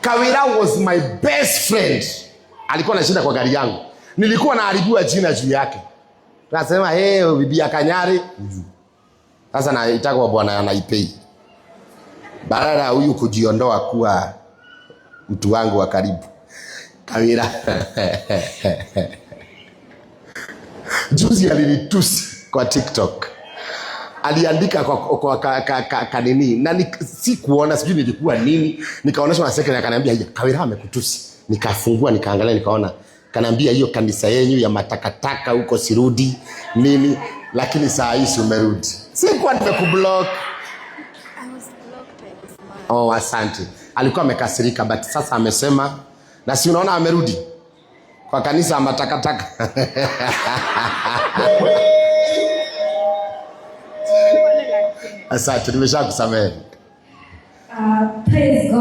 Kawira was my best friend. Alikuwa anashinda kwa gari yangu. Nilikuwa naharibiwa jina juu yake. Nasema bibi ya Kanyari. Sasa naitaka kwa bwana anaipei. Badala huyu kujiondoa kuwa mtu wangu wa karibu. Kawira. Juzi alinitusi kwa TikTok. Aliandika kwa kanini na si kuona sijui nilikuwa nini, nikaonesha na second akaniambia Kawira amekutusi. Nikafungua nikaangalia nikaona kanaambia hiyo kanisa yenu ya matakataka huko sirudi nini, lakini saa hii umerudi. Sikuwa nimekublock. Oh, asante. Alikuwa amekasirika but sasa amesema na si unaona amerudi kwa kanisa ya matakataka. Asante, nimeshakusamehe. Praise God.